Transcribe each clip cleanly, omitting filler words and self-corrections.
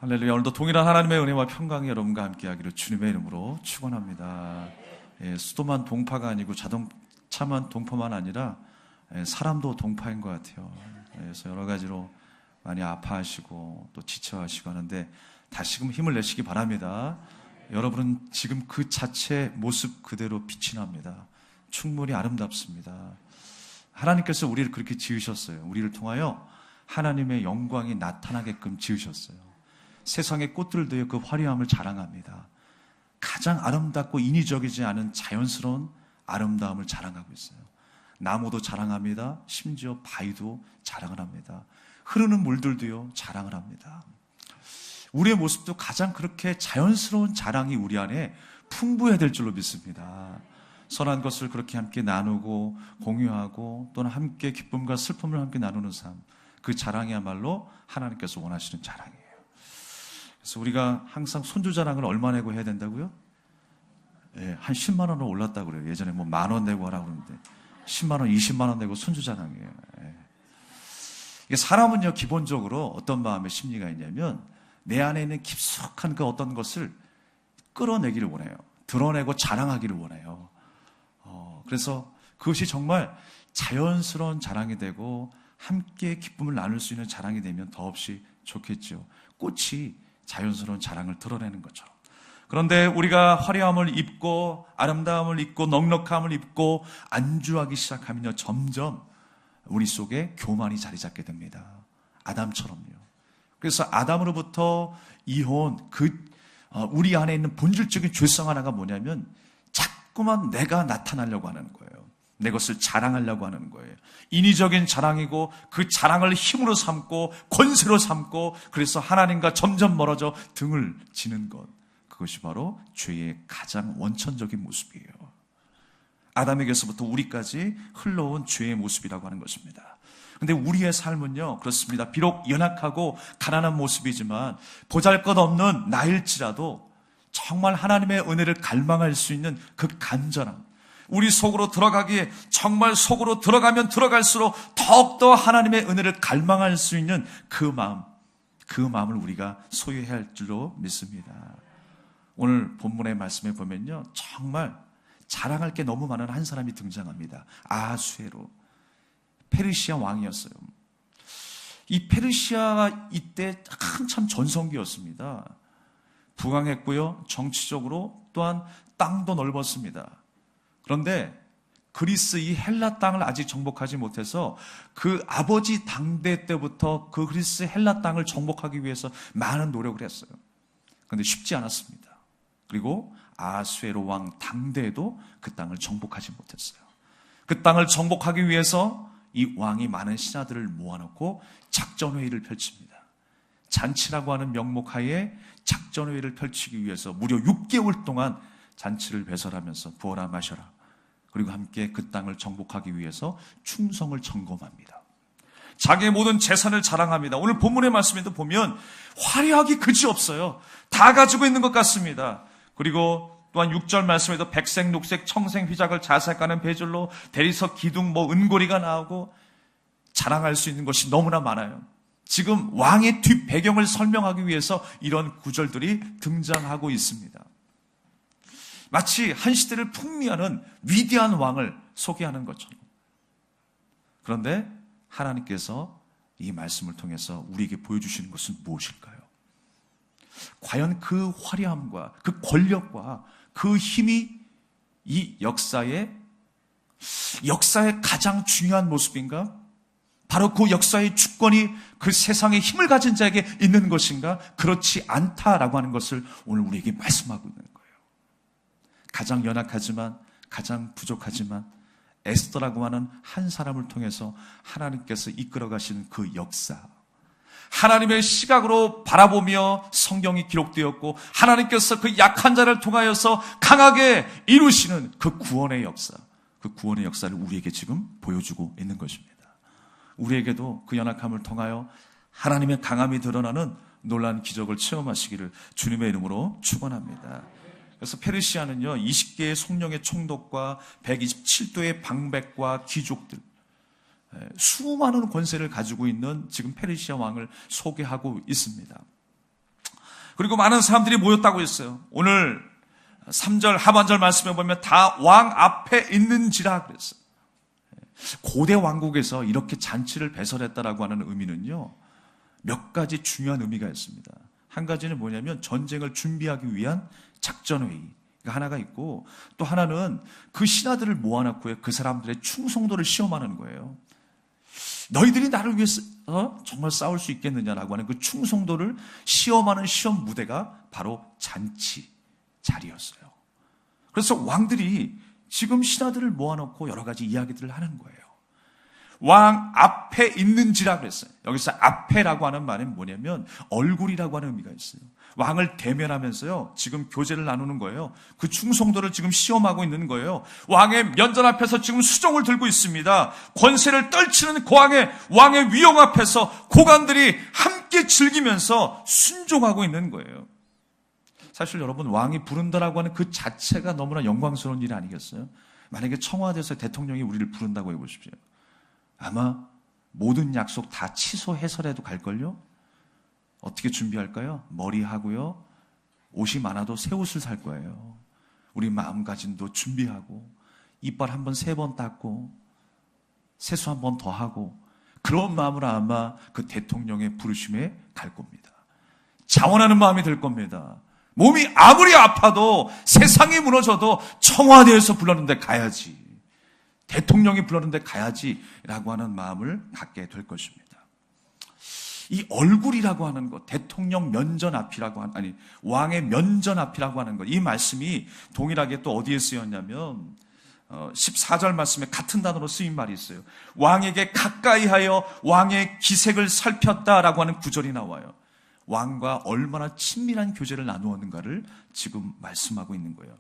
할렐루야. 오늘도 동일한 하나님의 은혜와 평강이 여러분과 함께하기를 주님의 이름으로 축원합니다. 수도만 동파가 아니고 자동차만 동파만 아니라 사람도 동파인 것 같아요. 그래서 여러 가지로 많이 아파하시고 또 지쳐하시고 하는데 다시금 힘을 내시기 바랍니다. 여러분은 지금 그 자체 모습 그대로 빛이 납니다. 충분히 아름답습니다. 하나님께서 우리를 그렇게 지으셨어요. 우리를 통하여 하나님의 영광이 나타나게끔 지으셨어요. 세상의 꽃들도요, 그 화려함을 자랑합니다. 가장 아름답고 인위적이지 않은 자연스러운 아름다움을 자랑하고 있어요. 나무도 자랑합니다. 심지어 바위도 자랑을 합니다. 흐르는 물들도요, 자랑을 합니다. 우리의 모습도 가장 그렇게 자연스러운 자랑이 우리 안에 풍부해야 될 줄로 믿습니다. 선한 것을 그렇게 함께 나누고 공유하고 또는 함께 기쁨과 슬픔을 함께 나누는 삶, 그 자랑이야말로 하나님께서 원하시는 자랑이에요. 그래서 우리가 항상 손주 자랑을 얼마 내고 해야 된다고요? 한 10만 원으로 올랐다고 그래요. 예전에 뭐 10,000원 내고 하라고 그러는데 10만 원, 20만 원 내고 손주 자랑이에요. 이게 사람은요, 기본적으로 어떤 마음의 심리가 있냐면 내 안에 있는 깊숙한 그 어떤 것을 끌어내기를 원해요. 드러내고 자랑하기를 원해요. 그래서 그것이 정말 자연스러운 자랑이 되고 함께 기쁨을 나눌 수 있는 자랑이 되면 더없이 좋겠죠. 꽃이 자연스러운 자랑을 드러내는 것처럼. 그런데 우리가 화려함을 입고 아름다움을 입고 넉넉함을 입고 안주하기 시작하면요, 점점 우리 속에 교만이 자리 잡게 됩니다. 아담처럼요. 그래서 아담으로부터 이혼, 우리 안에 있는 본질적인 죄성 하나가 뭐냐면 자꾸만 내가 나타나려고 하는 거예요. 내 것을 자랑하려고 하는 거예요. 인위적인 자랑이고 그 자랑을 힘으로 삼고 권세로 삼고 그래서 하나님과 점점 멀어져 등을 지는 것. 그것이 바로 죄의 가장 원천적인 모습이에요. 아담에게서부터 우리까지 흘러온 죄의 모습이라고 하는 것입니다. 근데 우리의 삶은요, 그렇습니다. 비록 연약하고 가난한 모습이지만 보잘것없는 나일지라도 정말 하나님의 은혜를 갈망할 수 있는 그 간절함, 우리 속으로 들어가기에 정말 속으로 들어가면 들어갈수록 더욱더 하나님의 은혜를 갈망할 수 있는 그 마음을 우리가 소유해야 할 줄로 믿습니다. 오늘 본문의 말씀에 보면요, 정말 자랑할 게 너무 많은 한 사람이 등장합니다. 아하수에로, 페르시아 왕이었어요. 이 페르시아가 이때 한참 전성기였습니다. 부강했고요, 정치적으로 또한 땅도 넓었습니다. 그런데 그리스 이 헬라 땅을 아직 정복하지 못해서 그 아버지 당대 때부터 그 그리스 헬라 땅을 정복하기 위해서 많은 노력을 했어요. 그런데 쉽지 않았습니다. 그리고 아하수에로 왕 당대에도 그 땅을 정복하지 못했어요. 그 땅을 정복하기 위해서 이 왕이 많은 신하들을 모아놓고 작전회의를 펼칩니다. 잔치라고 하는 명목하에 작전회의를 펼치기 위해서 무려 6개월 동안 잔치를 배설하면서 부어라 마셔라. 그리고 함께 그 땅을 정복하기 위해서 충성을 점검합니다. 자기의 모든 재산을 자랑합니다. 오늘 본문의 말씀에도 보면 화려하기 그지없어요. 다 가지고 있는 것 같습니다. 그리고 또한 6절 말씀에도 백색, 녹색, 청색, 휘작을 자색하는 베줄로 대리석, 기둥, 은고리가 나오고 자랑할 수 있는 것이 너무나 많아요. 지금 왕의 뒷 배경을 설명하기 위해서 이런 구절들이 등장하고 있습니다. 마치 한 시대를 풍미하는 위대한 왕을 소개하는 것처럼. 그런데 하나님께서 이 말씀을 통해서 우리에게 보여주시는 것은 무엇일까요? 과연 그 화려함과 그 권력과 그 힘이 이 역사의 가장 중요한 모습인가? 바로 그 역사의 주권이 그 세상의 힘을 가진 자에게 있는 것인가? 그렇지 않다라고 하는 것을 오늘 우리에게 말씀하고 있는 거예요. 가장 연약하지만 가장 부족하지만 에스더라고 하는 한 사람을 통해서 하나님께서 이끌어 가시는 그 역사, 하나님의 시각으로 바라보며 성경이 기록되었고 하나님께서 그 약한 자를 통하여서 강하게 이루시는 그 구원의 역사, 그 구원의 역사를 우리에게 지금 보여주고 있는 것입니다. 우리에게도 그 연약함을 통하여 하나님의 강함이 드러나는 놀라운 기적을 체험하시기를 주님의 이름으로 축원합니다. 그래서 페르시아는요, 20개의 성령의 총독과 127도의 방백과 귀족들, 수많은 권세를 가지고 있는 지금 페르시아 왕을 소개하고 있습니다. 그리고 많은 사람들이 모였다고 했어요. 오늘 3절 하반절 말씀에 보면 다 왕 앞에 있는지라 그랬어요. 고대 왕국에서 이렇게 잔치를 배설했다라고 하는 의미는요, 몇 가지 중요한 의미가 있습니다. 한 가지는 뭐냐면 전쟁을 준비하기 위한 작전회의 하나가 있고, 또 하나는 그 신하들을 모아놓고 그 사람들의 충성도를 시험하는 거예요. 너희들이 나를 위해서 정말 싸울 수 있겠느냐라고 하는 그 충성도를 시험하는 시험 무대가 바로 잔치 자리였어요. 그래서 왕들이 지금 신하들을 모아놓고 여러 가지 이야기들을 하는 거예요. 왕 앞에 있는지라 그랬어요. 여기서 앞에라고 하는 말은 뭐냐면 얼굴이라고 하는 의미가 있어요. 왕을 대면하면서요, 지금 교제를 나누는 거예요. 그 충성도를 지금 시험하고 있는 거예요. 왕의 면전 앞에서 지금 수종을 들고 있습니다. 권세를 떨치는 왕의 위엄 앞에서 고관들이 함께 즐기면서 순종하고 있는 거예요. 사실 여러분, 왕이 부른다라고 하는 그 자체가 너무나 영광스러운 일이 아니겠어요? 만약에 청와대에서 대통령이 우리를 부른다고 해보십시오. 아마 모든 약속 다 취소해서라도 갈걸요? 어떻게 준비할까요? 머리하고요, 옷이 많아도 새 옷을 살 거예요. 우리 마음가짐도 준비하고, 이빨 한 번 3번 닦고, 세수 한 번 더 하고, 그런 마음으로 아마 그 대통령의 부르심에 갈 겁니다. 자원하는 마음이 들 겁니다. 몸이 아무리 아파도, 세상이 무너져도 청와대에서 불렀는데 가야지, 대통령이 불렀는데 가야지라고 하는 마음을 갖게 될 것입니다. 이 얼굴이라고 하는 것, 대통령 면전 앞이라고 하는, 왕의 면전 앞이라고 하는 것, 이 말씀이 동일하게 또 어디에 쓰였냐면 14절 말씀에 같은 단어로 쓰인 말이 있어요. 왕에게 가까이하여 왕의 기색을 살폈다라고 하는 구절이 나와요. 왕과 얼마나 친밀한 교제를 나누었는가를 지금 말씀하고 있는 거예요.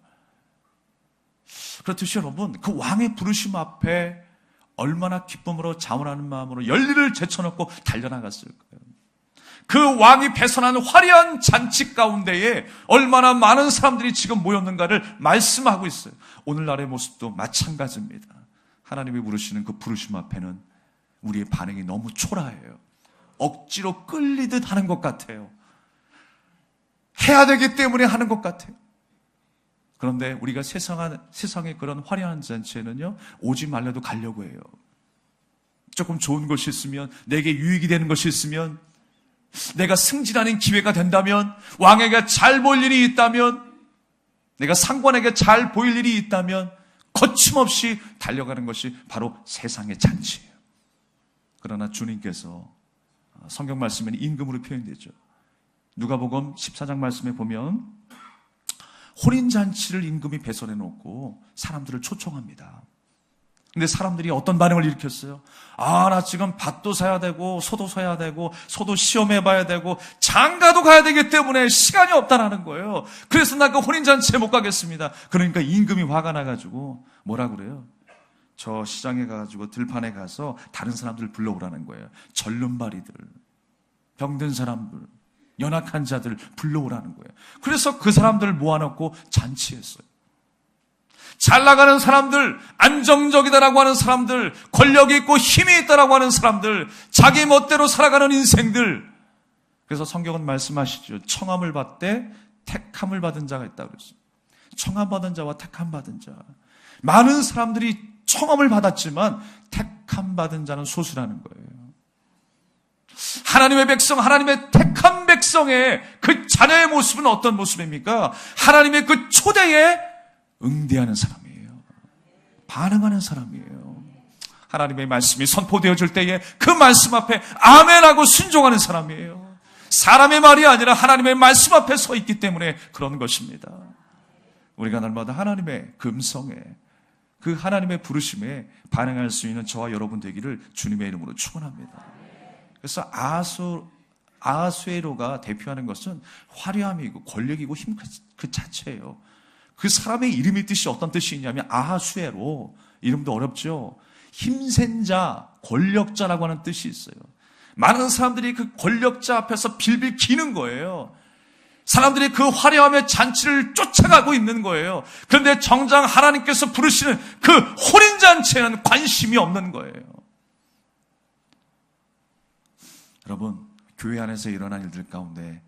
그렇듯이 여러분, 그 왕의 부르심 앞에 얼마나 기쁨으로 자원하는 마음으로 열리를 제쳐놓고 달려나갔을 거예요. 그 왕이 배선한 화려한 잔치 가운데에 얼마나 많은 사람들이 지금 모였는가를 말씀하고 있어요. 오늘날의 모습도 마찬가지입니다. 하나님이 부르시는 그 부르심 앞에는 우리의 반응이 너무 초라해요. 억지로 끌리듯 하는 것 같아요. 해야 되기 때문에 하는 것 같아요. 그런데 우리가 세상의 그런 화려한 잔치에는요, 오지 말라도 가려고 해요. 조금 좋은 것이 있으면, 내게 유익이 되는 것이 있으면, 내가 승진하는 기회가 된다면, 왕에게 잘 보일 일이 있다면, 내가 상관에게 잘 보일 일이 있다면 거침없이 달려가는 것이 바로 세상의 잔치예요. 그러나 주님께서 성경 말씀에는 임금으로 표현되죠. 누가복음 14장 말씀에 보면 혼인잔치를 임금이 배설해 놓고 사람들을 초청합니다. 근데 사람들이 어떤 반응을 일으켰어요? 나 지금 밭도 사야 되고 소도 사야 되고 소도 시험해봐야 되고 장가도 가야 되기 때문에 시간이 없다라는 거예요. 그래서 나 그 혼인잔치에 못 가겠습니다. 그러니까 임금이 화가 나가지고 뭐라 그래요? 저 시장에 가가지고 들판에 가서 다른 사람들 불러오라는 거예요. 절름발이들, 병든 사람들, 연약한 자들 불러오라는 거예요. 그래서 그 사람들을 모아놓고 잔치했어요. 잘 나가는 사람들, 안정적이다라고 하는 사람들, 권력이 있고 힘이 있다라고 하는 사람들, 자기 멋대로 살아가는 인생들. 그래서 성경은 말씀하시죠. 청함을 받되 택함을 받은 자가 있다고 그랬어요. 청함 받은 자와 택함 받은 자. 많은 사람들이 청함을 받았지만 택함 받은 자는 소수라는 거예요. 하나님의 백성, 하나님의 택한 백성의 그 자녀의 모습은 어떤 모습입니까? 하나님의 그 초대에 응대하는 사람이에요. 반응하는 사람이에요. 하나님의 말씀이 선포되어질 때에 그 말씀 앞에 아멘하고 순종하는 사람이에요. 사람의 말이 아니라 하나님의 말씀 앞에 서 있기 때문에 그런 것입니다. 우리가 날마다 하나님의 금성에, 그 하나님의 부르심에 반응할 수 있는 저와 여러분 되기를 주님의 이름으로 축원합니다. 그래서 아하수에로가 대표하는 것은 화려함이고 권력이고 힘 그 자체예요. 그 사람의 이름의 뜻이 어떤 뜻이 있냐면 아하수에로, 이름도 어렵죠. 힘센 자, 권력자라고 하는 뜻이 있어요. 많은 사람들이 그 권력자 앞에서 빌빌 기는 거예요. 사람들이 그 화려함의 잔치를 쫓아가고 있는 거예요. 그런데 정작 하나님께서 부르시는 그 혼인잔치에는 관심이 없는 거예요. 여러분, 교회 안에서 일어난 일들 가운데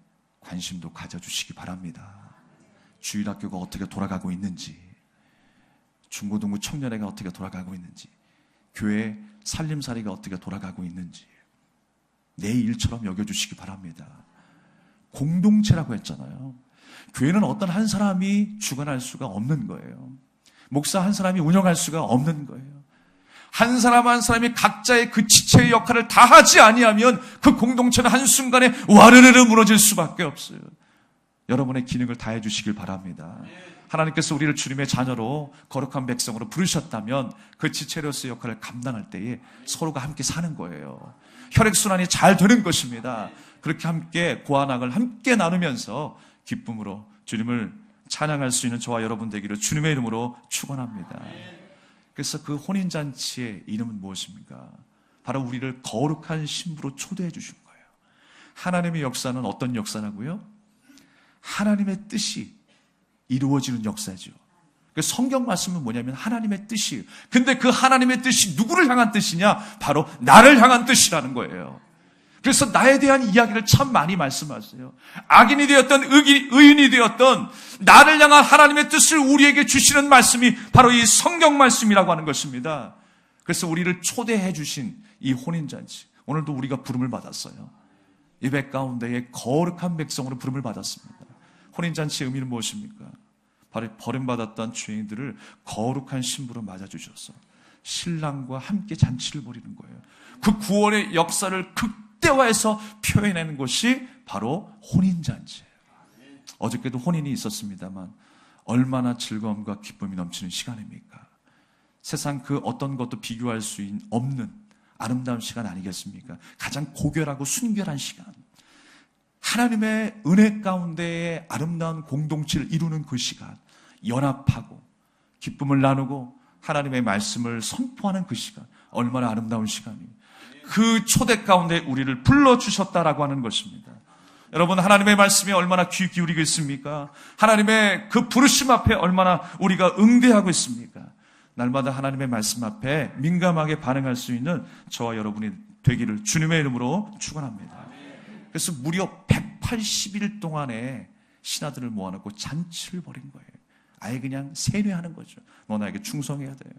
관심도 가져주시기 바랍니다. 주일학교가 어떻게 돌아가고 있는지, 중고등부 청년회가 어떻게 돌아가고 있는지, 교회 살림살이가 어떻게 돌아가고 있는지 내 일처럼 여겨주시기 바랍니다. 공동체라고 했잖아요. 교회는 어떤 한 사람이 주관할 수가 없는 거예요. 목사 한 사람이 운영할 수가 없는 거예요. 한 사람 한 사람이 각자의 그 지체의 역할을 다 하지 아니하면 그 공동체는 한순간에 와르르르 무너질 수밖에 없어요. 여러분의 기능을 다해 주시길 바랍니다. 하나님께서 우리를 주님의 자녀로 거룩한 백성으로 부르셨다면 그 지체로서의 역할을 감당할 때에 서로가 함께 사는 거예요. 혈액순환이 잘 되는 것입니다. 그렇게 함께 고한악을 함께 나누면서 기쁨으로 주님을 찬양할 수 있는 저와 여러분 되기를 주님의 이름으로 축원합니다. 그래서 그 혼인잔치의 이름은 무엇입니까? 바로 우리를 거룩한 신부로 초대해 주신 거예요. 하나님의 역사는 어떤 역사라고요? 하나님의 뜻이 이루어지는 역사죠. 성경 말씀은 뭐냐면 하나님의 뜻이에요. 근데 그 하나님의 뜻이 누구를 향한 뜻이냐? 바로 나를 향한 뜻이라는 거예요. 그래서 나에 대한 이야기를 참 많이 말씀하세요. 악인이 되었던 의인이 되었던 나를 향한 하나님의 뜻을 우리에게 주시는 말씀이 바로 이 성경 말씀이라고 하는 것입니다. 그래서 우리를 초대해 주신 이 혼인잔치, 오늘도 우리가 부름을 받았어요. 예배 가운데에 거룩한 백성으로 부름을 받았습니다. 혼인잔치의 의미는 무엇입니까? 바로 버림받았던 죄인들을 거룩한 신부로 맞아주셔서 신랑과 함께 잔치를 벌이는 거예요. 그 구원의 역사를 극대화해서 표현하는 것이 바로 혼인잔치예요. 어저께도 혼인이 있었습니다만 얼마나 즐거움과 기쁨이 넘치는 시간입니까? 세상 그 어떤 것도 비교할 수 없는 아름다운 시간 아니겠습니까? 가장 고결하고 순결한 시간, 하나님의 은혜 가운데의 아름다운 공동체를 이루는 그 시간, 연합하고 기쁨을 나누고 하나님의 말씀을 선포하는 그 시간, 얼마나 아름다운 시간이에요. 그 초대 가운데 우리를 불러주셨다라고 하는 것입니다. 여러분, 하나님의 말씀에 얼마나 귀 기울이고 있습니까? 하나님의 그 부르심 앞에 얼마나 우리가 응대하고 있습니까? 날마다 하나님의 말씀 앞에 민감하게 반응할 수 있는 저와 여러분이 되기를 주님의 이름으로 축원합니다. 그래서 무려 180일 동안에 신하들을 모아놓고 잔치를 벌인 거예요. 아예 그냥 세뇌하는 거죠. 너 나에게 충성해야 돼요.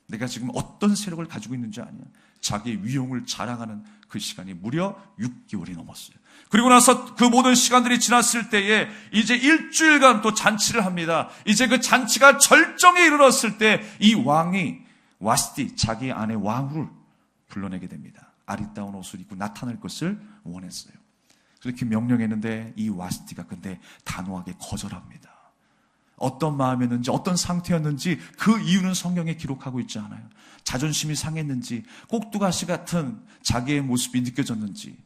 내가 지금 어떤 세력을 가지고 있는지 아냐. 자기의 위용을 자랑하는 그 시간이 무려 6개월이 넘었어요. 그리고 나서 그 모든 시간들이 지났을 때에 이제 일주일간 또 잔치를 합니다. 이제 그 잔치가 절정에 이르렀을 때 이 왕이 와스티, 자기 아내 왕후를 불러내게 됩니다. 아리따운 옷을 입고 나타날 것을 원했어요. 그렇게 명령했는데 이 와스티가 근데 단호하게 거절합니다. 어떤 마음이었는지 어떤 상태였는지 그 이유는 성경에 기록하고 있지 않아요. 자존심이 상했는지 꼭두가시 같은 자기의 모습이 느껴졌는지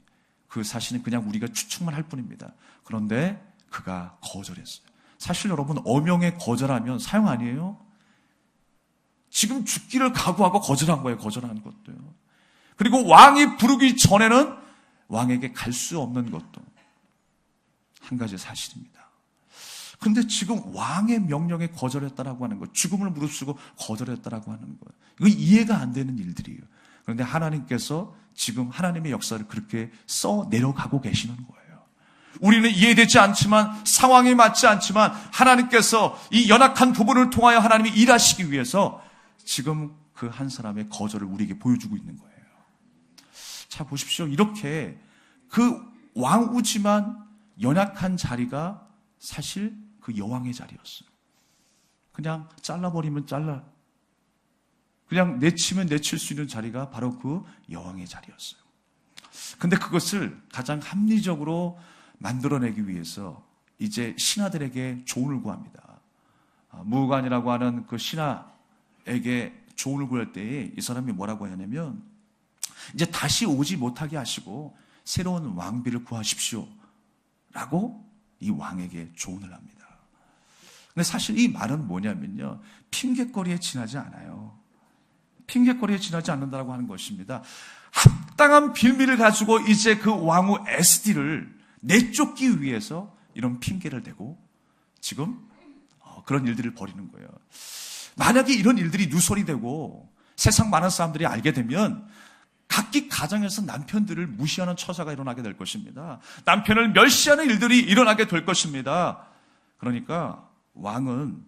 그 사실은 그냥 우리가 추측만 할 뿐입니다. 그런데 그가 거절했어요. 사실 여러분, 어명에 거절하면 사형 아니에요? 지금 죽기를 각오하고 거절한 거예요. 거절한 것도요. 그리고 왕이 부르기 전에는 왕에게 갈 수 없는 것도 한 가지 사실입니다. 근데 지금 왕의 명령에 거절했다라고 하는 것, 죽음을 무릅쓰고 거절했다라고 하는 것, 이거 이해가 안 되는 일들이에요. 그런데 하나님께서 지금 하나님의 역사를 그렇게 써 내려가고 계시는 거예요. 우리는 이해되지 않지만, 상황이 맞지 않지만 하나님께서 이 연약한 부분을 통하여 하나님이 일하시기 위해서 지금 그 한 사람의 거절을 우리에게 보여주고 있는 거예요. 자, 보십시오. 이렇게 그 왕우지만 연약한 자리가 사실 그 여왕의 자리였어요. 그냥 잘라버리면 그냥 내치면 내칠 수 있는 자리가 바로 그 여왕의 자리였어요. 근데 그것을 가장 합리적으로 만들어내기 위해서 이제 신하들에게 조언을 구합니다. 무관이라고 하는 그 신하에게 조언을 구할 때에 이 사람이 뭐라고 하냐면, 이제 다시 오지 못하게 하시고 새로운 왕비를 구하십시오 라고 이 왕에게 조언을 합니다. 근데 사실 이 말은 뭐냐면요, 핑계거리에 지나지 않아요. 핑계거리에 지나지 않는다고 하는 것입니다. 합당한 빌미를 가지고 이제 그 왕후 에스디를 내쫓기 위해서 이런 핑계를 대고 지금 그런 일들을 벌이는 거예요. 만약에 이런 일들이 누설이 되고 세상 많은 사람들이 알게 되면 각기 가정에서 남편들을 무시하는 처사가 일어나게 될 것입니다. 남편을 멸시하는 일들이 일어나게 될 것입니다. 그러니까 왕은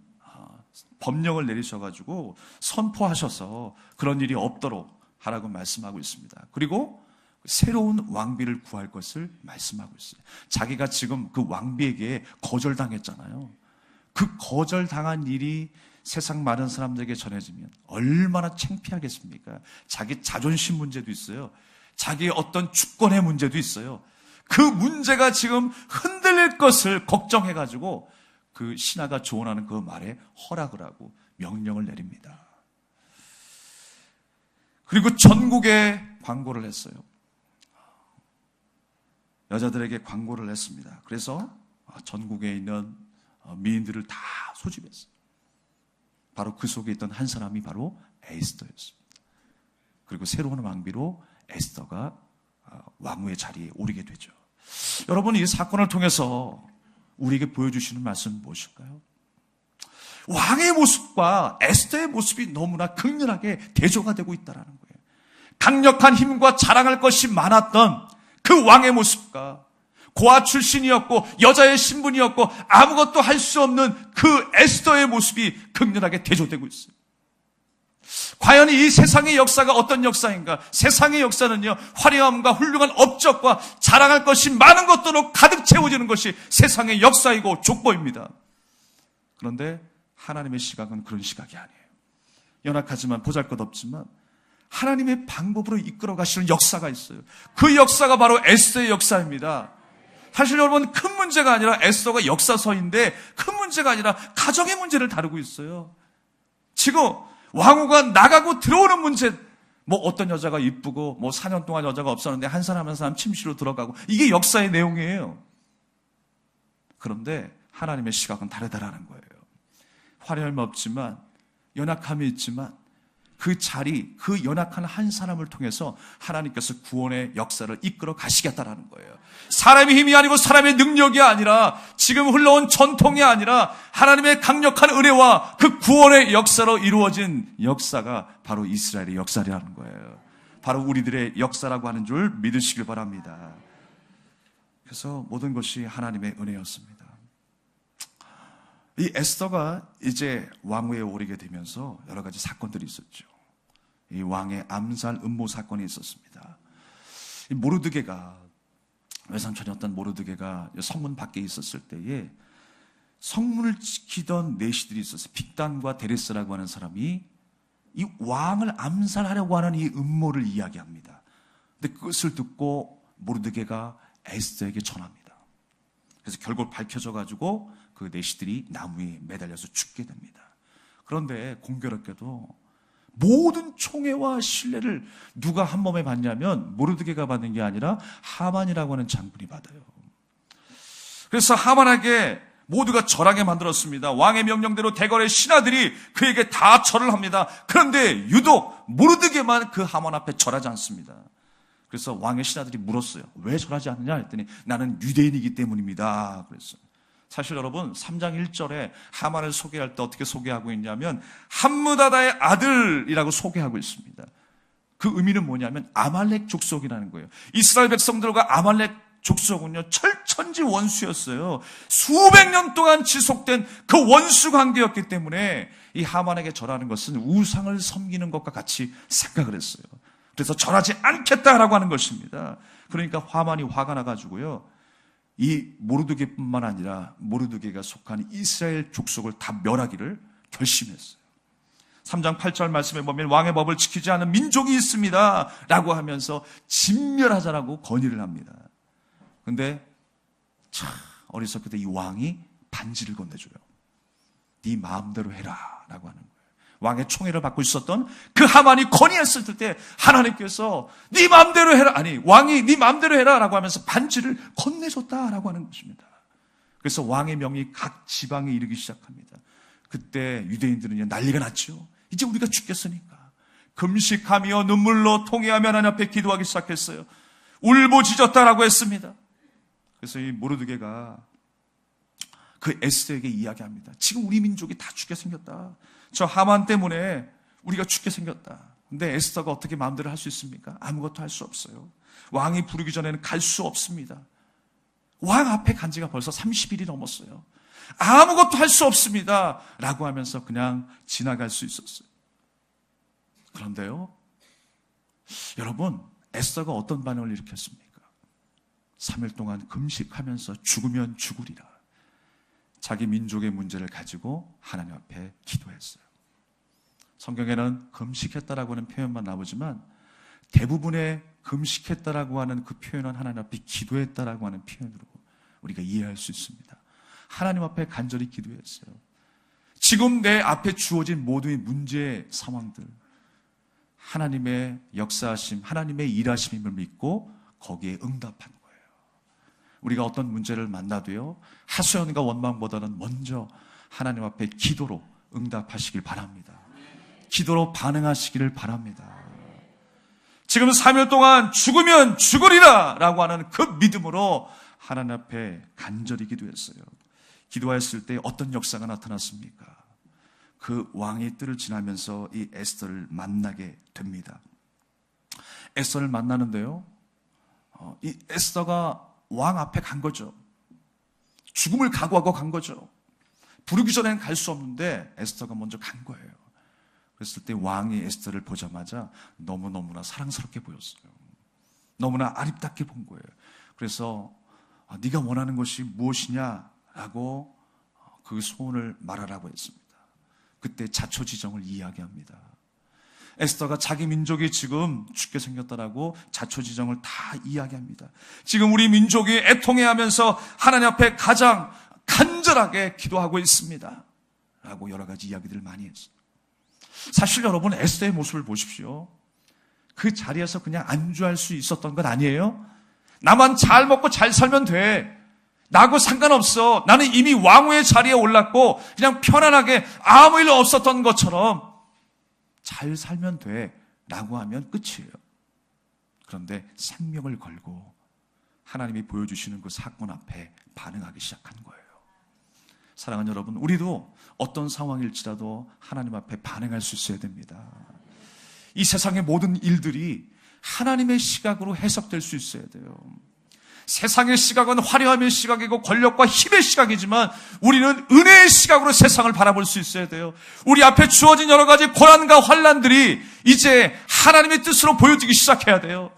법령을 내리셔가지고 선포하셔서 그런 일이 없도록 하라고 말씀하고 있습니다. 그리고 새로운 왕비를 구할 것을 말씀하고 있어요. 자기가 지금 그 왕비에게 거절당했잖아요. 그 거절당한 일이 세상 많은 사람들에게 전해지면 얼마나 창피하겠습니까? 자기 자존심 문제도 있어요. 자기의 어떤 주권의 문제도 있어요. 그 문제가 지금 흔들릴 것을 걱정해가지고 그 신하가 조언하는 그 말에 허락을 하고 명령을 내립니다. 그리고 전국에 광고를 했어요. 여자들에게 광고를 했습니다. 그래서 전국에 있는 미인들을 다 소집했어요. 바로 그 속에 있던 한 사람이 바로 에스더였습니다. 그리고 새로운 왕비로 에스더가 왕후의 자리에 오르게 되죠. 여러분, 이 사건을 통해서 우리에게 보여주시는 말씀은 무엇일까요? 왕의 모습과 에스더의 모습이 너무나 극렬하게 대조가 되고 있다는 거예요. 강력한 힘과 자랑할 것이 많았던 그 왕의 모습과 고아 출신이었고 여자의 신분이었고 아무것도 할 수 없는 그 에스더의 모습이 극렬하게 대조되고 있어요. 과연 이 세상의 역사가 어떤 역사인가? 세상의 역사는요, 화려함과 훌륭한 업적과 자랑할 것이 많은 것들로 가득 채워지는 것이 세상의 역사이고 족보입니다. 그런데 하나님의 시각은 그런 시각이 아니에요. 연약하지만 보잘것없지만 하나님의 방법으로 이끌어 가시는 역사가 있어요. 그 역사가 바로 에스더의 역사입니다. 사실 여러분, 큰 문제가 아니라 에스더가 역사서인데 큰 문제가 아니라 가정의 문제를 다루고 있어요. 지금 왕후가 나가고 들어오는 문제, 어떤 여자가 이쁘고 4년 동안 여자가 없었는데 한 사람 한 사람 침실로 들어가고, 이게 역사의 내용이에요. 그런데 하나님의 시각은 다르다라는 거예요. 화려함이 없지만, 연약함이 있지만 그 자리, 그 연약한 한 사람을 통해서 하나님께서 구원의 역사를 이끌어 가시겠다라는 거예요. 사람의 힘이 아니고 사람의 능력이 아니라, 지금 흘러온 전통이 아니라 하나님의 강력한 은혜와 그 구원의 역사로 이루어진 역사가 바로 이스라엘의 역사라는 거예요. 바로 우리들의 역사라고 하는 줄 믿으시길 바랍니다. 그래서 모든 것이 하나님의 은혜였습니다. 이 에스더가 이제 왕위에 오르게 되면서 여러 가지 사건들이 있었죠. 이 왕의 암살 음모 사건이 있었습니다. 이 모르드게가, 외삼촌이었던 모르드게가 성문 밖에 있었을 때에 성문을 지키던 내시들이 있었어요. 빅단과 데레스라고 하는 사람이 이 왕을 암살하려고 하는 이 음모를 이야기합니다. 근데 그것을 듣고 모르드게가 에스더에게 전합니다. 그래서 결국 밝혀져가지고 그 내시들이 나무에 매달려서 죽게 됩니다. 그런데 공교롭게도 모든 총애와 신뢰를 누가 한 몸에 받냐면 모르드게가 받는 게 아니라 하만이라고 하는 장군이 받아요. 그래서 하만에게 모두가 절하게 만들었습니다. 왕의 명령대로 대궐의 신하들이 그에게 다 절을 합니다. 그런데 유독 모르드게만 그 하만 앞에 절하지 않습니다. 그래서 왕의 신하들이 물었어요. 왜 절하지 않느냐 했더니 나는 유대인이기 때문입니다. 그랬어요. 사실 여러분, 3장 1절에 하만을 소개할 때 어떻게 소개하고 있냐면 함므다다의 아들이라고 소개하고 있습니다. 그 의미는 뭐냐면 아말렉 족속이라는 거예요. 이스라엘 백성들과 아말렉 족속은요, 철천지 원수였어요. 수백 년 동안 지속된 그 원수 관계였기 때문에 이 하만에게 절하는 것은 우상을 섬기는 것과 같이 생각을 했어요. 그래서 절하지 않겠다라고 하는 것입니다. 그러니까 하만이 화가 나가지고요, 이 모르드게뿐만 아니라 모르드게가 속한 이스라엘 족속을 다 멸하기를 결심했어요. 3장 8절 말씀에 보면 왕의 법을 지키지 않은 민족이 있습니다 라고 하면서 진멸하자라고 건의를 합니다. 근데 참 어리석게 이 왕이 반지를 건네줘요. 네 마음대로 해라 라고 하는 거예요. 왕의 총애를 받고 있었던 그 하만이 건의했을 때 하나님께서 네 마음대로 해라, 왕이 네 마음대로 해라 라고 하면서 반지를 건네줬다라고 하는 것입니다. 그래서 왕의 명이 각 지방에 이르기 시작합니다. 그때 유대인들은 난리가 났죠. 이제 우리가 죽겠으니까 금식하며 눈물로 통회하며 하나님 앞에 기도하기 시작했어요. 울부짖었다라고 했습니다. 그래서 이 모르드게가 그 에스더에게 이야기합니다. 지금 우리 민족이 다 죽게 생겼다. 저 하만 때문에 우리가 죽게 생겼다. 근데 에스더가 어떻게 마음대로 할 수 있습니까? 아무것도 할 수 없어요. 왕이 부르기 전에는 갈 수 없습니다. 왕 앞에 간 지가 벌써 30일이 넘었어요. 아무것도 할 수 없습니다 라고 하면서 그냥 지나갈 수 있었어요. 그런데요, 여러분, 에스더가 어떤 반응을 일으켰습니까? 3일 동안 금식하면서 죽으면 죽으리라, 자기 민족의 문제를 가지고 하나님 앞에 기도했어요. 성경에는 금식했다라고 하는 표현만 나오지만 대부분의 금식했다라고 하는 그 표현은 하나님 앞에 기도했다라고 하는 표현으로 우리가 이해할 수 있습니다. 하나님 앞에 간절히 기도했어요. 지금 내 앞에 주어진 모두의 문제 상황들, 하나님의 역사하심, 하나님의 일하심임을 믿고 거기에 응답한 거예요. 우리가 어떤 문제를 만나도요, 하소연과 원망보다는 먼저 하나님 앞에 기도로 응답하시길 바랍니다. 기도로 반응하시기를 바랍니다. 지금 3일 동안 죽으면 죽으리라 라고 하는 그 믿음으로 하나님 앞에 간절히 기도했어요. 기도했을 때 어떤 역사가 나타났습니까? 그 왕의 뜰을 지나면서 이 에스더를 만나게 됩니다. 에스더를 만나는데요, 이 에스더가 왕 앞에 간 거죠. 죽음을 각오하고 간 거죠. 부르기 전에는 갈 수 없는데 에스더가 먼저 간 거예요. 그랬을 때 왕이 에스더를 보자마자 너무너무나 사랑스럽게 보였어요. 너무나 아름답게 본 거예요. 그래서 네가 원하는 것이 무엇이냐라고 그 소원을 말하라고 했습니다. 그때 자초지정을 이야기합니다. 에스더가 자기 민족이 지금 죽게 생겼다라고 자초지정을 다 이야기합니다. 지금 우리 민족이 애통해하면서 하나님 앞에 가장 간절하게 기도하고 있습니다 라고 여러 가지 이야기들을 많이 했어요. 사실 여러분, 에스더의 모습을 보십시오. 그 자리에서 그냥 안주할 수 있었던 건 아니에요. 나만 잘 먹고 잘 살면 돼, 나하고 상관없어, 나는 이미 왕후의 자리에 올랐고 그냥 편안하게 아무 일 없었던 것처럼 잘 살면 돼 라고 하면 끝이에요. 그런데 생명을 걸고 하나님이 보여주시는 그 사건 앞에 반응하기 시작한 거예요. 사랑하는 여러분, 우리도 어떤 상황일지라도 하나님 앞에 반응할 수 있어야 됩니다. 이 세상의 모든 일들이 하나님의 시각으로 해석될 수 있어야 돼요. 세상의 시각은 화려함의 시각이고 권력과 힘의 시각이지만 우리는 은혜의 시각으로 세상을 바라볼 수 있어야 돼요. 우리 앞에 주어진 여러 가지 고난과 환난들이 이제 하나님의 뜻으로 보여지기 시작해야 돼요.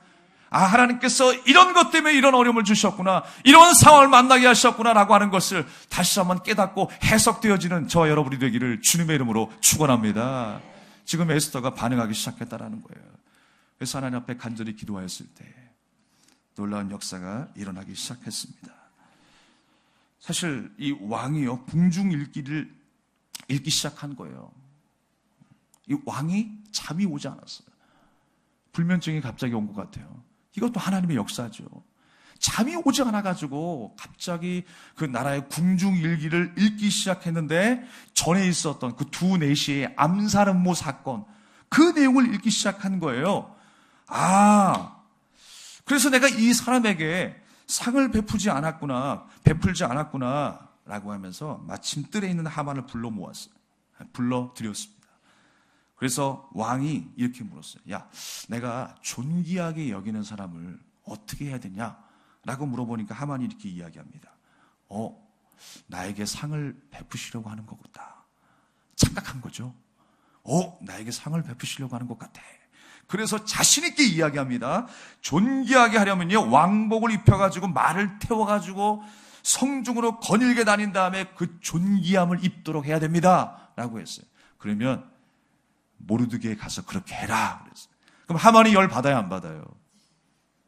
하나님께서 이런 것 때문에 이런 어려움을 주셨구나, 이런 상황을 만나게 하셨구나 라고 하는 것을 다시 한번 깨닫고 해석되어지는 저와 여러분이 되기를 주님의 이름으로 축원합니다. 지금 에스더가 반응하기 시작했다라는 거예요. 그래서 하나님 앞에 간절히 기도하였을 때 놀라운 역사가 일어나기 시작했습니다. 사실 이 왕이요, 궁중일기를 읽기 시작한 거예요. 이 왕이 잠이 오지 않았어요. 불면증이 갑자기 온 것 같아요. 이것도 하나님의 역사죠. 잠이 오지 않아가지고 갑자기 그 나라의 궁중일기를 읽기 시작했는데 전에 있었던 그 두 내시의 암살 음모 사건, 그 내용을 읽기 시작한 거예요. 그래서 내가 이 사람에게 상을 베풀지 않았구나 라고 하면서 마침 뜰에 있는 하만을 불러드렸습니다. 그래서 왕이 이렇게 물었어요. 야, 내가 존귀하게 여기는 사람을 어떻게 해야 되냐 라고 물어보니까 하만이 이렇게 이야기합니다. 나에게 상을 베푸시려고 하는 거구나. 착각한 거죠. 나에게 상을 베푸시려고 하는 것 같아. 그래서 자신 있게 이야기합니다. 존귀하게 하려면요, 왕복을 입혀가지고 말을 태워가지고 성중으로 거닐게 다닌 다음에 그 존귀함을 입도록 해야 됩니다 라고 했어요. 그러면 모르드게에 가서 그렇게 해라 그랬어요. 그럼 하만이 열 받아야 안 받아요?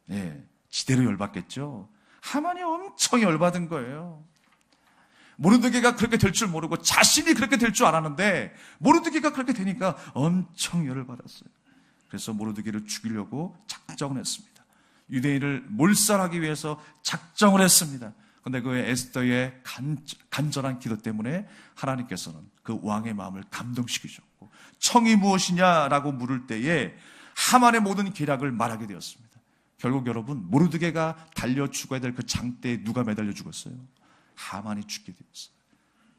네, 지대로 열 받겠죠. 하만이 엄청 열 받은 거예요. 모르드게가 그렇게 될 줄 모르고 자신이 그렇게 될 줄 알았는데 모르드게가 그렇게 되니까 엄청 열을 받았어요. 그래서 모르드게를 죽이려고 작정을 했습니다. 유대인을 몰살하기 위해서 작정을 했습니다. 그런데 그 에스더의 간절한 기도 때문에 하나님께서는 그 왕의 마음을 감동시키셨고, 청이 무엇이냐라고 물을 때에 하만의 모든 계략을 말하게 되었습니다. 결국 여러분, 모르드게가 달려 죽어야 될 그 장대에 누가 매달려 죽었어요? 하만이 죽게 되었어요.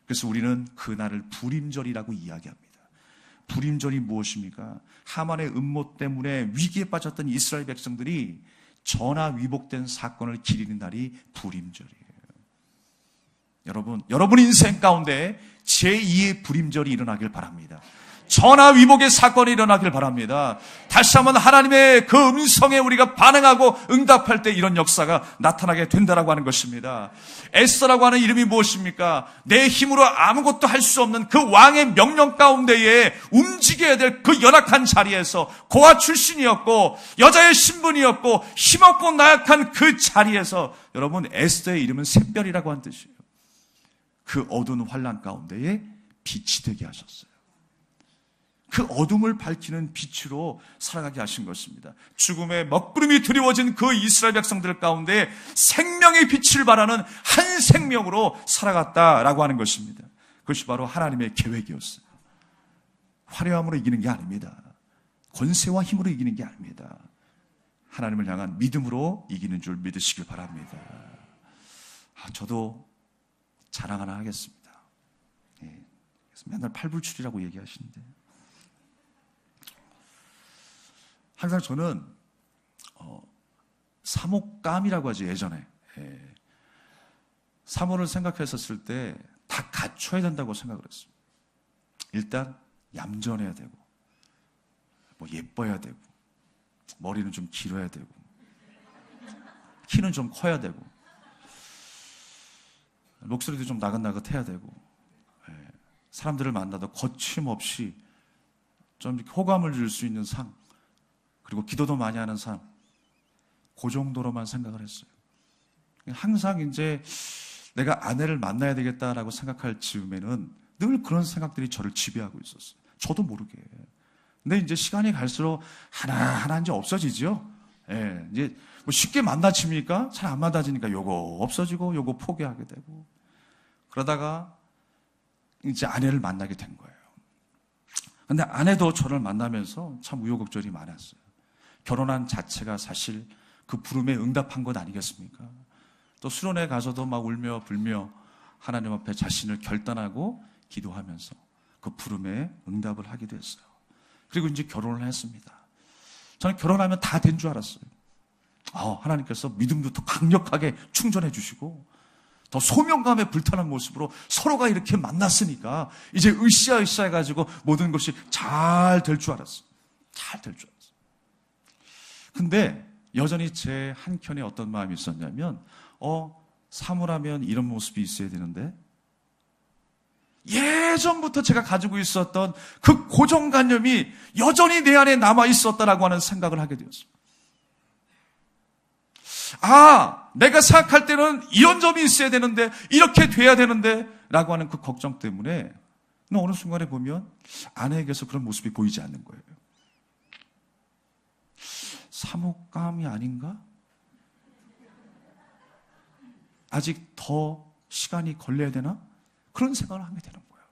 그래서 우리는 그날을 불임절이라고 이야기합니다. 불임절이 무엇입니까? 하만의 음모 때문에 위기에 빠졌던 이스라엘 백성들이 전하 위복된 사건을 기리는 날이 불임절이에요. 여러분 인생 가운데 제2의 불임절이 일어나길 바랍니다. 전하 위복의 사건이 일어나길 바랍니다. 다시 한번 하나님의 그 음성에 우리가 반응하고 응답할 때 이런 역사가 나타나게 된다라고 하는 것입니다. 에스더라고 하는 이름이 무엇입니까? 내 힘으로 아무것도 할 수 없는 그 왕의 명령 가운데에 움직여야 될 그 연약한 자리에서, 고아 출신이었고 여자의 신분이었고 힘없고 나약한 그 자리에서, 여러분, 에스더의 이름은 샛별이라고 한 뜻이에요. 그 어두운 환난 가운데에 빛이 되게 하셨어요. 그 어둠을 밝히는 빛으로 살아가게 하신 것입니다. 죽음의 먹구름이 두려워진 그 이스라엘 백성들 가운데 생명의 빛을 발하는 한 생명으로 살아갔다라고 하는 것입니다. 그것이 바로 하나님의 계획이었어요. 화려함으로 이기는 게 아닙니다. 권세와 힘으로 이기는 게 아닙니다. 하나님을 향한 믿음으로 이기는 줄 믿으시길 바랍니다. 저도 자랑 하나 하겠습니다. 그래서 맨날 팔불출이라고 얘기하시는데, 항상 저는 사목감이라고 하죠. 예전에 사모를 생각했었을 때 다 갖춰야 된다고 생각을 했어요. 일단 얌전해야 되고, 뭐 예뻐야 되고, 머리는 좀 길어야 되고, 키는 좀 커야 되고, 목소리도 좀 나긋나긋해야 되고, 사람들을 만나도 거침없이 좀 호감을 줄 수 있는 삶, 그리고 기도도 많이 하는 삶, 그 정도로만 생각을 했어요. 항상 이제 내가 아내를 만나야 되겠다라고 생각할 즈음에는 늘 그런 생각들이 저를 지배하고 있었어요. 저도 모르게. 근데 이제 시간이 갈수록 하나하나 이제 없어지죠. 이제 뭐 쉽게 만나집니까? 잘 안 만나지니까 요거 없어지고 요거 포기하게 되고, 그러다가 이제 아내를 만나게 된 거예요. 근데 아내도 저를 만나면서 참 우여곡절이 많았어요. 결혼한 자체가 사실 그 부름에 응답한 것 아니겠습니까? 또 수련회 가서도 막 울며 불며 하나님 앞에 자신을 결단하고 기도하면서 그 부름에 응답을 하게 됐어요. 그리고 이제 결혼을 했습니다. 저는 결혼하면 다 된 줄 알았어요. 하나님께서 믿음도 더 강력하게 충전해 주시고, 더 소명감에 불타는 모습으로 서로가 이렇게 만났으니까 이제 으쌰 해가지고 모든 것이 잘 될 줄 알았어요. 잘 될 줄 알았어요. 근데 여전히 제 한켠에 어떤 마음이 있었냐면, 사모라면 이런 모습이 있어야 되는데, 예전부터 제가 가지고 있었던 그 고정관념이 여전히 내 안에 남아 있었다라고 하는 생각을 하게 되었어요. 내가 생각할 때는 이런 점이 있어야 되는데, 이렇게 돼야 되는데 라고 하는 그 걱정 때문에 어느 순간에 보면 아내에게서 그런 모습이 보이지 않는 거예요. 사목감이 아닌가? 아직 더 시간이 걸려야 되나? 그런 생각을 하게 되는 거예요.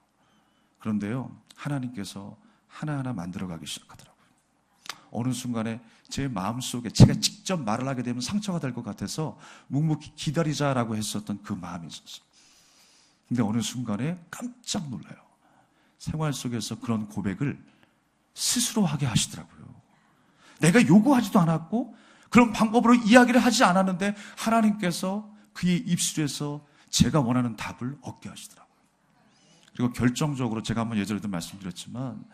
그런데요, 하나님께서 하나하나 만들어가기 시작하더라고요. 어느 순간에 제 마음속에 제가 직접 말을 하게 되면 상처가 될 것 같아서 묵묵히 기다리자라고 했었던 그 마음이 있었어요. 근데 어느 순간에 깜짝 놀라요. 생활 속에서 그런 고백을 스스로 하게 하시더라고요. 내가 요구하지도 않았고 그런 방법으로 이야기를 하지 않았는데 하나님께서 그의 입술에서 제가 원하는 답을 얻게 하시더라고요. 그리고 결정적으로 제가 한번 예전에도 말씀드렸지만,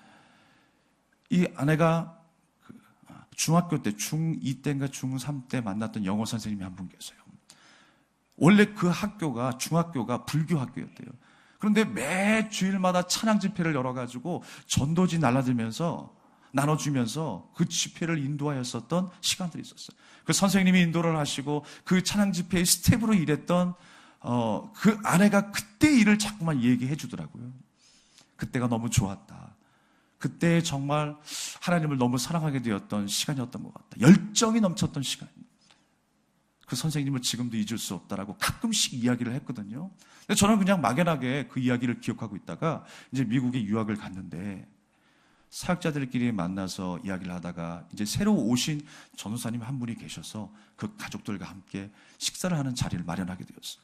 이 아내가 중학교 때, 중2 때인가 중3 때 만났던 영어 선생님이 한 분 계세요. 원래 그 학교가, 중학교가 불교 학교였대요. 그런데 매 주일마다 찬양 집회를 열어가지고 전도지 나눠주면서 그 집회를 인도하였었던 시간들이 있었어요. 그 선생님이 인도를 하시고 그 찬양 집회의 스텝으로 일했던 그 아내가 그때 일을 자꾸만 얘기해 주더라고요. 그때가 너무 좋았다. 그때 정말 하나님을 너무 사랑하게 되었던 시간이었던 것 같다. 열정이 넘쳤던 시간. 그 선생님을 지금도 잊을 수 없다라고 가끔씩 이야기를 했거든요. 근데 저는 그냥 막연하게 그 이야기를 기억하고 있다가 이제 미국에 유학을 갔는데 사역자들끼리 만나서 이야기를 하다가 이제 새로 오신 전도사님 한 분이 계셔서 그 가족들과 함께 식사를 하는 자리를 마련하게 되었어요.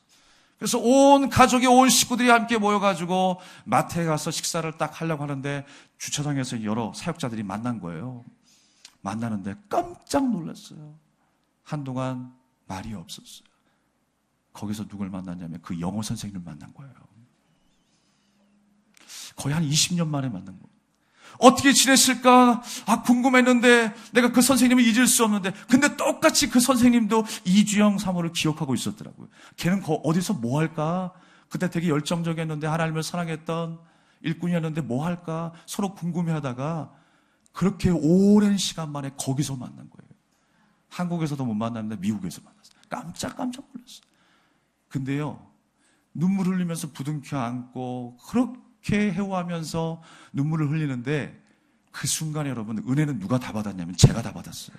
그래서 온 가족이, 온 식구들이 함께 모여가지고 마트에 가서 식사를 딱 하려고 하는데 주차장에서 여러 사역자들이 만난 거예요. 만나는데 깜짝 놀랐어요. 한동안 말이 없었어요. 거기서 누굴 만났냐면 그 영어 선생님을 만난 거예요. 거의 한 20년 만에 만난 거예요. 어떻게 지냈을까? 궁금했는데 내가 그 선생님을 잊을 수 없는데, 근데 똑같이 그 선생님도 이주영 사모를 기억하고 있었더라고요. 걔는 어디서 뭐 할까? 그때 되게 열정적이었는데, 하나님을 사랑했던 일꾼이었는데 뭐 할까? 서로 궁금해하다가 그렇게 오랜 시간 만에 거기서 만난 거예요. 한국에서도 못 만났는데 미국에서 만났어요. 깜짝 놀랐어요. 근데요, 눈물 흘리면서 부둥켜 안고 그렇게 해오하면서 눈물을 흘리는데, 그 순간에 여러분, 은혜는 누가 다 받았냐면 제가 다 받았어요.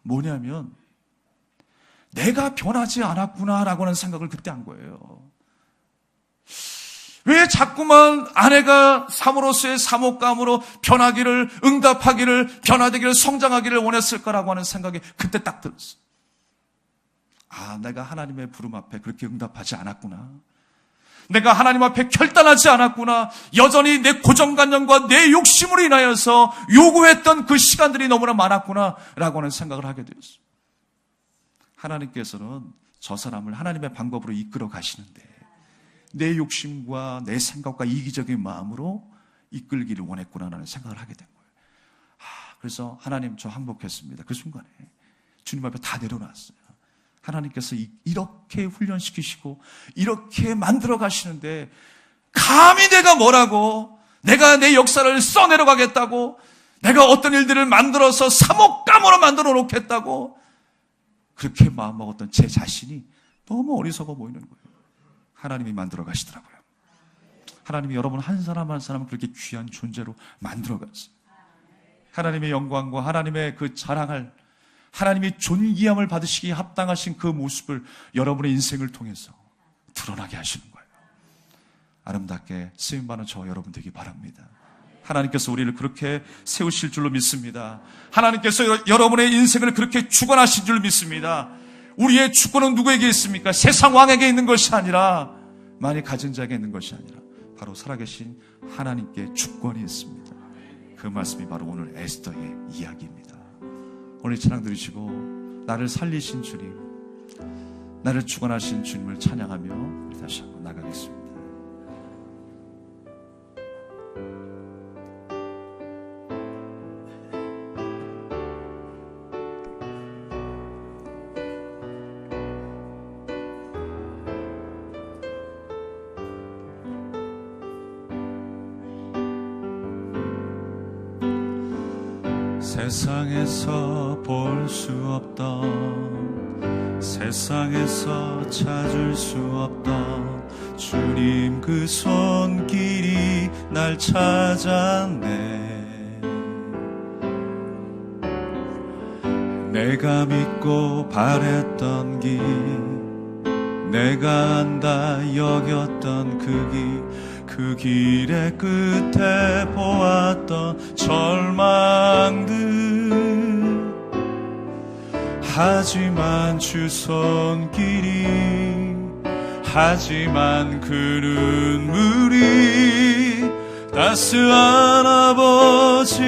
뭐냐면 내가 변하지 않았구나라고 하는 생각을 그때 한 거예요. 왜 자꾸만 아내가 사모로서의 사모감으로 변하기를, 응답하기를, 변화되기를, 성장하기를 원했을까라고 하는 생각이 그때 딱 들었어요. 내가 하나님의 부름 앞에 그렇게 응답하지 않았구나. 내가 하나님 앞에 결단하지 않았구나. 여전히 내 고정관념과 내 욕심으로 인하여서 요구했던 그 시간들이 너무나 많았구나 라고 하는 생각을 하게 되었어요. 하나님께서는 저 사람을 하나님의 방법으로 이끌어 가시는데 내 욕심과 내 생각과 이기적인 마음으로 이끌기를 원했구나라는 생각을 하게 된 거예요. 그래서 하나님, 저 항복했습니다. 그 순간에 주님 앞에 다 내려놨어요. 하나님께서 이렇게 훈련시키시고 이렇게 만들어 가시는데 감히 내가 뭐라고, 내가 내 역사를 써내려가겠다고, 내가 어떤 일들을 만들어서 사목감으로 만들어 놓겠다고 그렇게 마음먹었던 제 자신이 너무 어리석어 보이는 거예요. 하나님이 만들어 가시더라고요. 하나님이 여러분 한 사람 한 사람을 그렇게 귀한 존재로 만들어 갔어요. 하나님의 영광과 하나님의 그 자랑할, 하나님이 존귀함을 받으시기에 합당하신 그 모습을 여러분의 인생을 통해서 드러나게 하시는 거예요. 아름답게 쓰임받는 저 여러분 되기 바랍니다. 하나님께서 우리를 그렇게 세우실 줄로 믿습니다. 하나님께서 여러분의 인생을 그렇게 주관하신 줄 믿습니다. 우리의 주권은 누구에게 있습니까? 세상 왕에게 있는 것이 아니라, 많이 가진 자에게 있는 것이 아니라 바로 살아계신 하나님께 주권이 있습니다. 그 말씀이 바로 오늘 에스더의 이야기입니다. 오늘 찬양 들으시고 나를 살리신 주님, 나를 주관하신 주님을 찬양하며 우리 다시 한번 나가겠습니다. 세상에서 볼 수 없던, 세상에서 찾을 수 없던 주님 그 손길이 날 찾았네. 내가 믿고 바랬던 길, 내가 안다 여겼던 그 길의 끝에 보았던 절망들, 하지만 주 손길이, 하지만 그 눈물이 따스한 아버지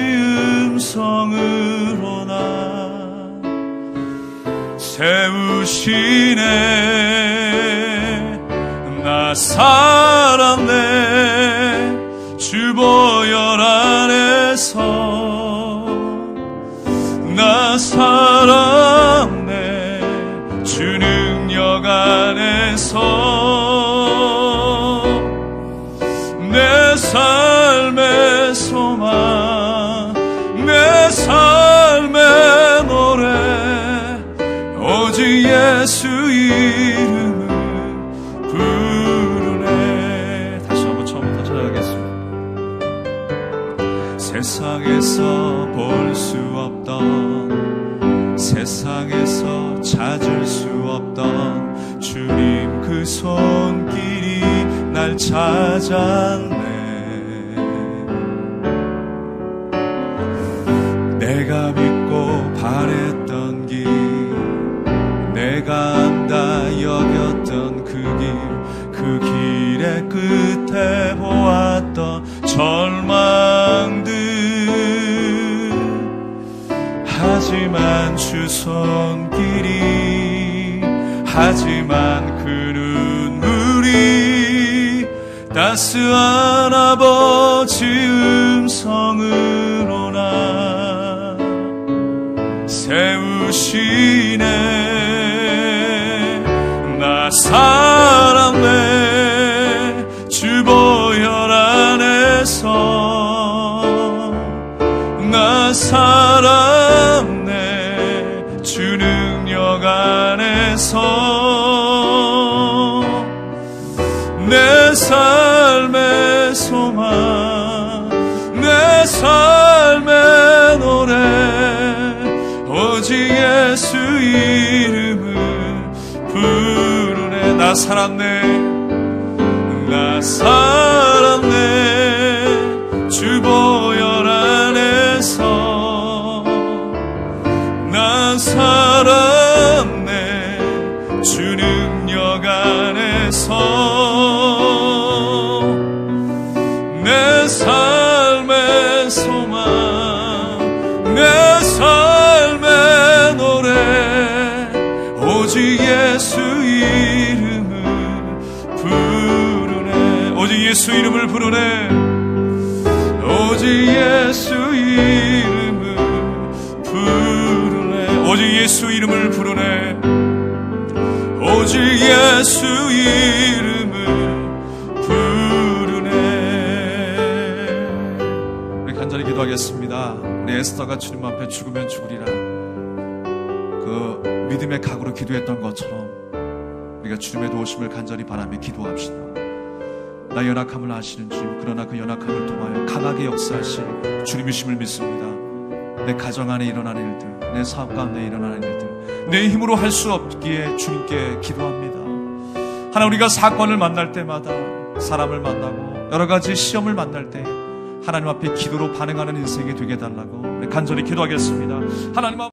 음성으로 나 세우시네. 나 살았네 주 보혈 안에서, 나 살았네 주 능력 안에서. 내 삶의 소망, 내 삶의 노래, 오직 예수 이름을 부르네. 다시 한번 처음부터 찾아가겠습니다. 세상에서 볼 수 없던, 세상에서 찾을 수 없던 주님 그 손길이 날 찾았네. 내가 믿고 바랬던 길, 내가 그 길의 끝에 보았던 절망들, 하지만 주 손길이, 하지만 그 눈물이 따스한 아버지 음성으로 나 세우시네. 나 살았네 주 보혈 안에서, 나 살았네 주 능력 안에서. 내 삶의 소망, 내 삶의 노래, 오직 예수 이름을 부르네. 나 살았네, 나 살았네 주 보혈 안에서. 나 살았네 주 능력 안에서. 내 삶의 소망, 내 삶의 노래, 오직 예수 이름을 부르네. 오직 예수 이름을 부르네. 오직 예수 이름을 부르네. 오직 예수 이름을 부르네. 오직 예수 이름을 부르네. 우리 간절히 기도하겠습니다. 우리 에스더가 주님 앞에 죽으면 죽으리라 그 믿음의 각오로 기도했던 것처럼 우리가 주님의 도우심을 간절히 바라며 기도합시다. 나 연약함을 아시는 주님, 그러나 그 연약함을 통하여 강하게 역사하실 주님이심을 믿습니다. 내 가정 안에 일어나는 일들, 내 사업 가운데 일어나는 일들, 내 힘으로 할 수 없기에 주님께 기도합니다. 하나님, 우리가 사건을 만날 때마다, 사람을 만나고 여러 가지 시험을 만날 때 하나님 앞에 기도로 반응하는 인생이 되게 해달라고 우리 간절히 기도하겠습니다. 하나님 앞